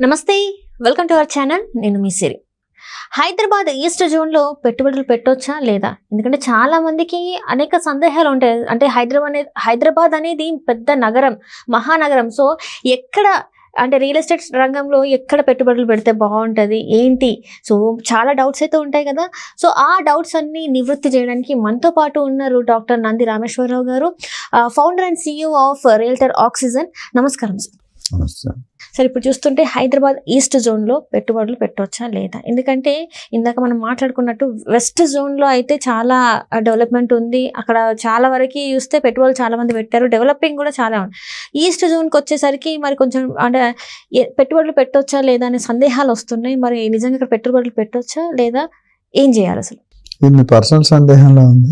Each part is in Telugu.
నమస్తే, వెల్కమ్ టు అవర్ ఛానల్. నేను మీ సిరి. హైదరాబాద్ ఈస్ట్ జోన్లో పెట్టుబడులు పెట్టొచ్చా లేదా? ఎందుకంటే చాలా మందికి అనేక సందేహాలు ఉంటాయి. అంటే హైదరాబాద్ అనేది పెద్ద నగరం, మహానగరం. సో ఎక్కడ అంటే రియల్ ఎస్టేట్ రంగంలో ఎక్కడ పెట్టుబడులు పెడితే బాగుంటుంది ఏంటి? సో చాలా డౌట్స్ అయితే ఉంటాయి కదా. సో ఆ డౌట్స్ అన్ని నివృత్తి చేయడానికి మనతో పాటు ఉన్నారు డాక్టర్ నంది రామేశ్వరరావు గారు, founder and CEO of realtor oxygen. నమస్కారం సార్. సరే, ఇప్పుడు చూస్తుంటే హైదరాబాద్ ఈస్ట్ జోన్లో పెట్టుబడులు పెట్టవచ్చా లేదా? ఎందుకంటే ఇందాక మనం మాట్లాడుకున్నట్టు వెస్ట్ జోన్లో అయితే చాలా డెవలప్మెంట్ ఉంది. అక్కడ చాలా వరకు చూస్తే పెట్టుబడులు చాలా మంది పెట్టారు, డెవలపింగ్ కూడా చాలా ఉంది. ఈస్ట్ జోన్కి వచ్చేసరికి మరి కొంచెం అంటే పెట్టుబడులు పెట్టవచ్చా లేదా అనే సందేహాలు వస్తున్నాయి. మరి నిజంగా ఇక్కడ పెట్టుబడులు పెట్టవచ్చా లేదా, ఏం చేయాలి అసలు? ఇన్ని పర్సనల్ సందేహంలో ఉంది.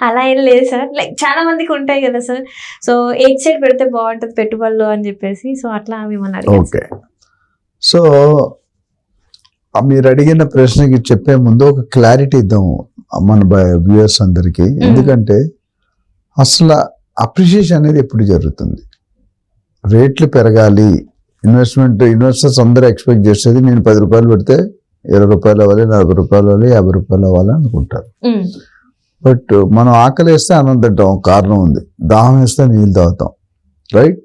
అలా ఏం లేదు సార్, లైక్ చాలా మందికి ఉంటాయి కదా సార్. సో ఎయిట్ సైడ్ పెడితే బాగుంటుంది పెట్టుబడులు అని చెప్పేసి, సో అట్లా మిమ్మల్ని అడిగాను. ఓకే, సో మీరు అడిగిన ప్రశ్నకి చెప్పే ముందు ఒక క్లారిటీ ఇద్దాం మన వ్యూయర్స్ అందరికీ. ఎందుకంటే అసలు అప్రిషియేషన్ అనేది ఎప్పుడు జరుగుతుంది? రేట్లు పెరగాలి, ఇన్వెస్టర్స్ అందరూ ఎక్స్పెక్ట్ చేసేది నేను 10 రూపాయలు పెడితే 20 రూపాయలు అవ్వాలి, 40 రూపాయలు అవ్వాలి, 50 రూపాయలు అవ్వాలి అనుకుంటారు. బట్ మనం ఆకలి వేస్తే అన్నం తింటాం, కారణం ఉంది. దాహం వేస్తే నీళ్ళు తాగుతాం, రైట్?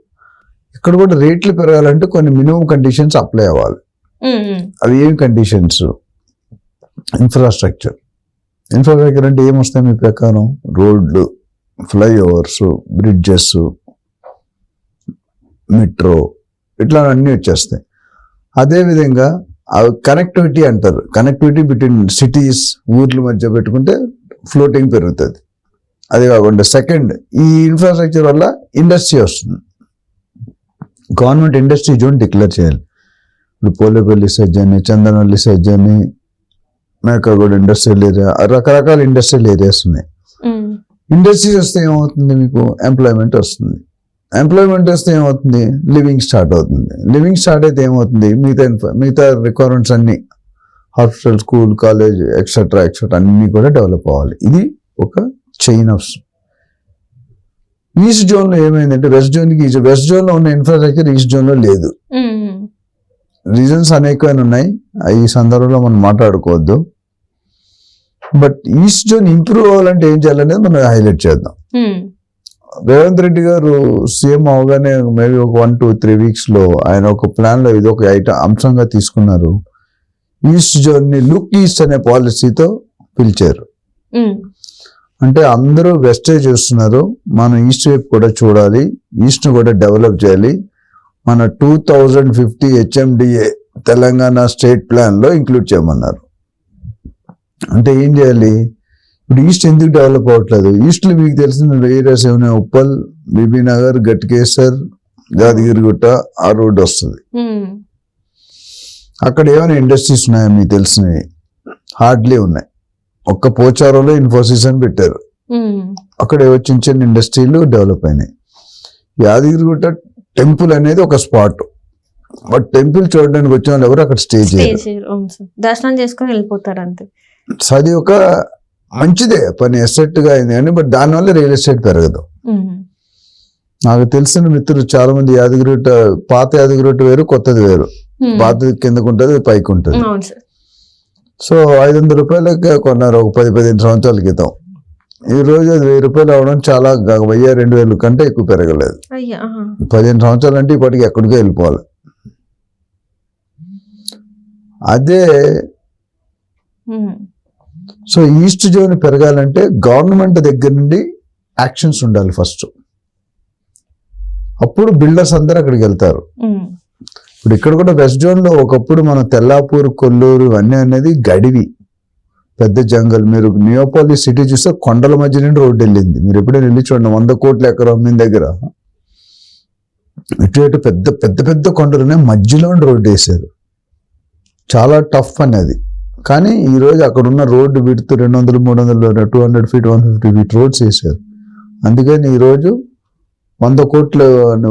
ఇక్కడ కూడా రేట్లు పెరగాలంటే కొన్ని మినిమం కండిషన్స్ అప్లై అవ్వాలి. అవి ఏం కండిషన్స్? ఇన్ఫ్రాస్ట్రక్చర్ అంటే ఏమొస్తాయి మీ ప్రకారం? రోడ్లు, ఫ్లైఓవర్స్, బ్రిడ్జెస్, మెట్రో, ఇట్లా అన్నీ వచ్చేస్తాయి. అదేవిధంగా కనెక్టివిటీ అంటారు. కనెక్టివిటీ బిట్వీన్ సిటీస్, ఊర్ల మధ్య పెట్టుకుంటే ఫ్లోటింగ్ పెరుగుతుంది. అదే కాకుండా సెకండ్, ఈ ఇన్ఫ్రాస్ట్రక్చర్ వల్ల ఇండస్ట్రీ వస్తుంది. గవర్నమెంట్ ఇండస్ట్రీ జోన్ డిక్లేర్ చేయాలి. ఇప్పుడు పోలేపల్లి సెజ్ అని, చందనవల్లి సెజ్ అని, మేకగూడ ఇండస్ట్రియల్ ఏరియా, రకరకాల ఇండస్ట్రియల్ ఏరియాస్ ఉన్నాయి. ఇండస్ట్రీస్ వస్తే ఏమవుతుంది? మీకు ఎంప్లాయ్మెంట్ వస్తుంది. ఎంప్లాయ్మెంట్ వస్తే ఏమవుతుంది? లివింగ్ స్టార్ట్ అవుతుంది. లివింగ్ స్టార్ట్ అయితే ఏమవుతుంది? మిగతా రిక్వైర్మెంట్స్ అన్ని, హాస్పిటల్, స్కూల్, కాలేజ్, ఎక్సెట్రా అన్ని కూడా డెవలప్ అవ్వాలి. ఇది ఒక చైన్ ఆఫ్. ఈస్ట్ జోన్ లో ఏమైందంటే వెస్ట్ జోన్ లో ఉన్న ఇన్ఫ్రాస్ట్రక్చర్ ఈస్ట్ జోన్ లో లేదు. రీజన్స్ అనేకమైన ఉన్నాయి, ఈ సందర్భంలో మనం మాట్లాడుకోవద్దు. బట్ ఈస్ట్ జోన్ ఇంప్రూవ్ అవ్వాలంటే ఏం చేయాలనేది మనం హైలైట్ చేద్దాం. రేవంత్ రెడ్డి గారు సీఎం అవగానే మేబీ ఒక 1-2-3 weeks లో ఆయన ఒక ప్లాన్ లో ఇది ఒక అంశంగా తీసుకున్నారు. ఈస్ట్ జోన్ ని లుక్ ఈస్ట్ అనే పాలసీతో పిలిచారు. అంటే అందరూ వెస్టే చూస్తున్నారు, మనం ఈస్ట్ వైపు కూడా చూడాలి, ఈస్ట్ ను కూడా డెవలప్ చేయాలి. మన 2050 HMDA తెలంగాణ స్టేట్ ప్లాన్ లో ఇంక్లూడ్ చేయమన్నారు. అంటే ఏం చేయాలి? ఇప్పుడు ఈస్ట్ ఎందుకు డెవలప్ అవ్వట్లేదు? ఈస్ట్ లో మీకు తెలిసిన ఏరియాస్ ఏమైనా? ఉప్పల్, బీబీనగర్, గట్కేసర్, యాదగిరిగుట్ట, ఆ రోడ్డు వస్తుంది. అక్కడ ఏమైనా ఇండస్ట్రీస్ ఉన్నాయా మీకు తెలిసినవి? హార్డ్లీ ఉన్నాయి. ఒక్క పోచారంలో ఇన్ఫోసిస్ అని పెట్టారు, అక్కడ చిన్న చిన్న ఇండస్ట్రీలు డెవలప్ అయినాయి. యాదగిరిగుట్ట టెంపుల్ అనేది ఒక స్పాట్, బట్ టెంపుల్ చూడడానికి వచ్చిన వాళ్ళు ఎవరు అక్కడ స్టే చేయరు, దర్శనం చేసుకుని వెళ్ళిపోతారు అంతే. అది ఒక మంచిదే పని, ఎస్టేట్ గా అయింది కానీ, బట్ దానివల్ల రియల్ ఎస్టేట్ పెరగదు. నాకు తెలిసిన మిత్రులు చాలా మంది యాదగిరిగుట్ట, పాత యాదగిరిగుట్ట వేరు, కొత్తది వేరు. పాతది కిందకు ఉంటుంది, పైకి ఉంటుంది. సో 500 రూపాయలకి కొన్నారు ఒక 10-15 సంవత్సరాల క్రితం. ఈ రోజు అది 1000 రూపాయలు అవడం చాలా 1000-2000 కంటే ఎక్కువ పెరగలేదు. 15 సంవత్సరాలు అంటే ఇప్పటికి ఎక్కడికో వెళ్ళిపోవాలి. అదే సో ఈస్ట్ జోన్ పెరగాలంటే గవర్నమెంట్ దగ్గర నుండి యాక్షన్స్ ఉండాలి ఫస్ట్. అప్పుడు బిల్డర్స్ అందరూ అక్కడికి వెళ్తారు. ఇప్పుడు ఇక్కడ కూడా వెస్ట్ జోన్ లో ఒకప్పుడు మన తెల్లాపూర్, కొల్లూరు ఇవన్నీ అనేది గడివి, పెద్ద జంగల్. మీరు నియోపాలిస్ సిటీ చూస్తే కొండల మధ్య నుండి రోడ్డు వెళ్ళింది. మీరు ఎప్పుడైనా వెళ్ళి చూడండి, 100 కోట్ల ఎకరం మీ దగ్గర ఇటు పెద్ద పెద్ద పెద్ద కొండలనే మధ్యలో రోడ్డు వేశారు. చాలా టఫ్ అనేది. కానీ ఈరోజు అక్కడ ఉన్న రోడ్డు విడుతూ 200, 300, 200 feet, 150 feet రోడ్స్ వేశారు. అందుకని ఈరోజు 100 కోట్లు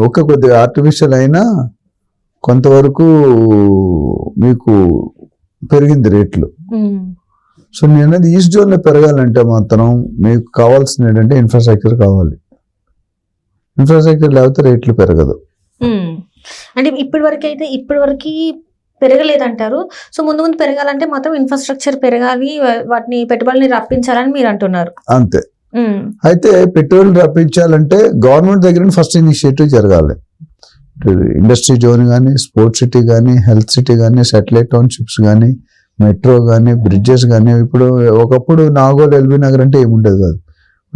ఒక కొద్దిగా ఆర్టిఫిషియల్ అయినా కొంతవరకు మీకు పెరిగింది రేట్లు. సో నేను ఈస్ట్ జోన్ లో పెరగాలంటే మాత్రం మీకు కావాల్సింది ఏంటంటే ఇన్ఫ్రాస్ట్రక్చర్ కావాలి. ఇన్ఫ్రాస్ట్రక్చర్ లేకపోతే రేట్లు పెరగదు. అంటే ఇప్పటి వరకు పెరగలేదంటారు. సో ముందు ముందు పెరగాలంటే మాత్రం ఇన్ఫ్రాస్ట్రక్చర్ పెరగాలి, వాటిని పెట్టుబడులని రప్పించాలని మీరు అంటున్నారు. అంతే. అయితే పెట్టుబడులు రప్పించాలంటే గవర్నమెంట్ దగ్గర ఫస్ట్ ఇనిషియేటివ్ జరగాలి. ఇండస్ట్రీ జోన్ కానీ, స్పోర్ట్స్ సిటీ కానీ, హెల్త్ సిటీ కానీ, శాటిలైట్ టౌన్షిప్స్ కానీ, మెట్రో కానీ, బ్రిడ్జెస్ కానీ. ఇప్పుడు ఒకప్పుడు నాగోల్ ఎల్బీ నగర్ అంటే ఏముండేది కాదు.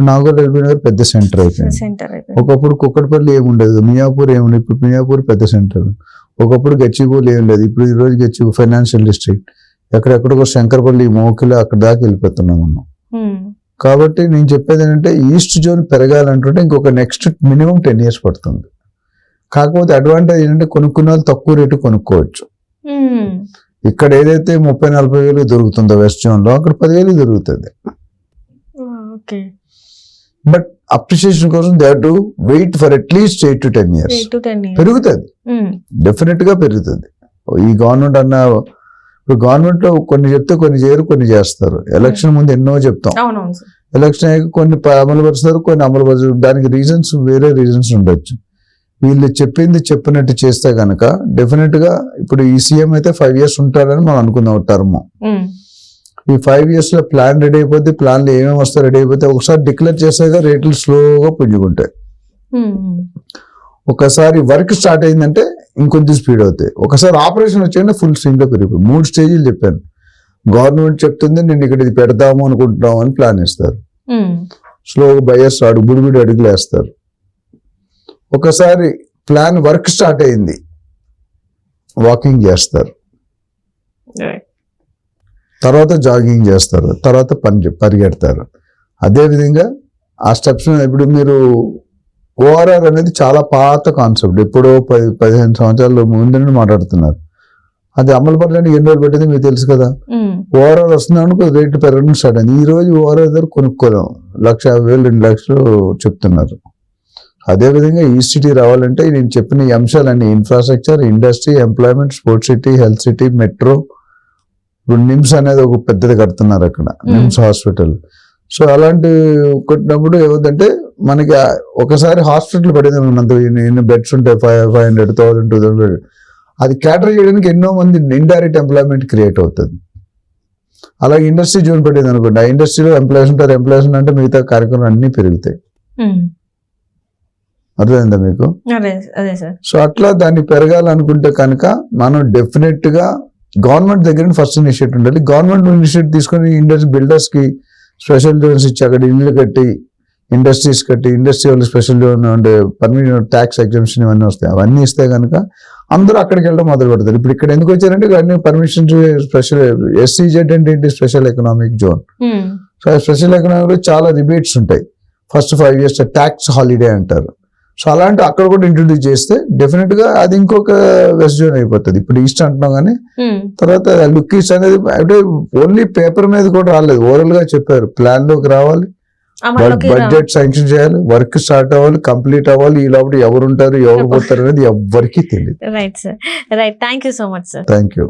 నాగోల్ ఎల్బీ నగర్ పెద్ద సెంటర్ అయిపోయింది. ఒకప్పుడు కుక్కడపల్లి ఏముండేది, మియాపూర్ ఏముండేది, ఇప్పుడు మియాపూర్ పెద్ద సెంటర్. ఒకప్పుడు గచ్చిబౌలి ఏం లేదు, ఇప్పుడు ఈ రోజు గచ్చిబౌలి ఫైనాన్షియల్ డిస్ట్రిక్ట్. ఎక్కడెక్కడికో శంకరపల్లి, మోకిల అక్కడ దాకా వెళ్ళిపోతున్నాం మనం. కాబట్టి నేను చెప్పేది ఏంటంటే ఈస్ట్ జోన్ పెరగాలంటుంటే ఇంకొక నెక్స్ట్ మినిమం 10 years పడుతుంది. కాకపోతే అడ్వాంటేజ్ ఏంటంటే కొనుక్కున్న వాళ్ళు తక్కువ రేటు కొనుక్కోవచ్చు. ఇక్కడ ఏదైతే 30-40 వేలు దొరుకుతుందో వెస్ట్ జోన్ లో, అక్కడ 10,000 దొరుకుతుంది. బట్ అప్రిషియేషన్ కోసం they have to wait for at least 8 to 10 years. పెరుగుతుంది, డెఫినెట్ గా పెరుగుతుంది. ఈ గవర్నమెంట్ ఇప్పుడు గవర్నమెంట్ లో కొన్ని చెప్తే కొన్ని చేయరు, కొన్ని చేస్తారు. ఎలక్షన్ ముందు ఎన్నో చెప్తాం, ఎలక్షన్ అయ్యాక కొన్ని అమలు పరుస్తారు, కొన్ని అమలు పరుస్తారు. దానికి వేరే రీజన్స్ ఉండొచ్చు. వీళ్ళు చెప్పినట్టు చేస్తే కనుక డెఫినెట్ గా ఇప్పుడు ఈ సీఎం అయితే 5 years ఉంటారని మనం అనుకుందాం టర్మ్. ఈ 5 years లో ప్లాన్ రెడీ అయిపోతే, ప్లాన్లు ఏమేమి వస్తాయి రెడీ అయిపోతే, ఒకసారి డిక్లేర్ చేసాక రేట్లు స్లోగా పుంజుకుంటాయి. ఒకసారి వర్క్ స్టార్ట్ అయిందంటే ఇంకొద్ది స్పీడ్ అవుతాయి. ఒకసారి ఆపరేషన్ వచ్చాయంటే ఫుల్ స్ట్రీమ్ లో పెరిగిపోయి. 3 స్టేజీలు చెప్పాను. గవర్నమెంట్ చెప్తుంది నేను ఇక్కడ ఇది పెడదాము అనుకుంటున్నాము అని ప్లాన్ ఇస్తారు. స్లోగా బయర్స్ బుడిబుడి అడుగులు వేస్తారు. ఒకసారి ప్లాన్ వర్క్ స్టార్ట్ అయింది, వాకింగ్ చేస్తారు, తర్వాత జాగింగ్ చేస్తారు, తర్వాత పరిగెడతారు. అదేవిధంగా ఆ స్టెప్స్ ఇప్పుడు మీరు ఓఆర్ఆర్ అనేది చాలా పాత కాన్సెప్ట్, ఎప్పుడో 15 సంవత్సరాల ముందు నుండి మాట్లాడుతున్నారు. అది అమలు పడడానికి ఎన్ని రోజులు పెట్టింది మీకు తెలుసు కదా. ఓఆర్ఆర్ వస్తున్నాను రేటు పెరగడం స్టార్ట్ అయింది. ఈ రోజు ఓఆర్ఆర్ దగ్గర కొనుక్కోలేం, 1,50,000 2 లక్షలు చెప్తున్నారు. అదేవిధంగా ఈ సిటీ రావాలంటే నేను చెప్పిన ఈ అంశాలన్నీ infrastructure, industry, employment, sports city, health city, metro. ఇప్పుడు నిమ్స్ అనేది ఒక పెద్దది కడుతున్నారు అక్కడ, నిమ్స్ హాస్పిటల్. సో అలాంటి కొట్టినప్పుడు ఏమవుతుందంటే మనకి ఒకసారి హాస్పిటల్ పడింది, ఎన్ని బెడ్స్ ఉంటాయి, 500, 1,000, 2,000. అది క్యాటర్ చేయడానికి ఎన్నో మంది ఇండైరెక్ట్ ఎంప్లాయ్మెంట్ క్రియేట్ అవుతుంది. అలాగే ఇండస్ట్రీ జోన్ పడింది అనుకోండి, ఆ ఇండస్ట్రీలో ఎంప్లాయీస్ ఉంటారు. ఎంప్లాయీస్ అంటే మిగతా కార్యక్రమాలు అన్ని పెరుగుతాయి. అర్థమైందా మీకు? సో అట్లా దాన్ని పెరగాలనుకుంటే కనుక మనం డెఫినెట్ గా గవర్నమెంట్ దగ్గర ఫస్ట్ ఇనిషియేటివ్ ఉండాలి. గవర్నమెంట్ ఇనిషియేటివ్ తీసుకొని ఇండస్ట్రీ బిల్డర్స్ కి స్పెషల్ జోన్స్ ఇచ్చి అక్కడ ఇల్లు కట్టి, ఇండస్ట్రీస్ కట్టి, ఇండస్ట్రీ వాళ్ళు స్పెషల్ జోన్ అంటే పర్మిషన్, ట్యాక్స్ ఎగ్జంప్షన్ ఇవన్నీ వస్తాయి. అవన్నీ ఇస్తే కనుక అందరూ అక్కడికి వెళ్ళడం మొదలు పెడతారు. ఇప్పుడు ఇక్కడ ఎందుకు వచ్చారంటే అన్ని పర్మిషన్ స్పెషల్ SEZ అంటే ఏంటి, special economic zone. So special economic లో చాలా రిబేట్స్ ఉంటాయి. ఫస్ట్ 5 years ట్యాక్స్ హాలిడే అంటారు. సో అలాంటి అక్కడ కూడా ఇంట్రొడ్యూస్ చేస్తే డెఫినెట్ గా అది ఇంకొక వెస్ట్ జోన్ అయిపోతుంది. ఇప్పుడు ఈస్ట్ అంటున్నాం కానీ తర్వాత లుక్ ఈస్ట్ అనేది అంటే ఓన్లీ పేపర్ మీద కూడా రాలేదు, ఓవరాల్ గా చెప్పారు. ప్లాన్ లోకి రావాలి, బడ్జెట్ శాంక్షన్ చేయాలి, వర్క్ స్టార్ట్ అవ్వాలి, కంప్లీట్ అవ్వాలి. ఈ లోపల ఎవరు ఉంటారు, ఎవరు పోతారు అనేది ఎవ్వరికీ తెలియదు. Right sir, right. Thank you so much sir. Thank you.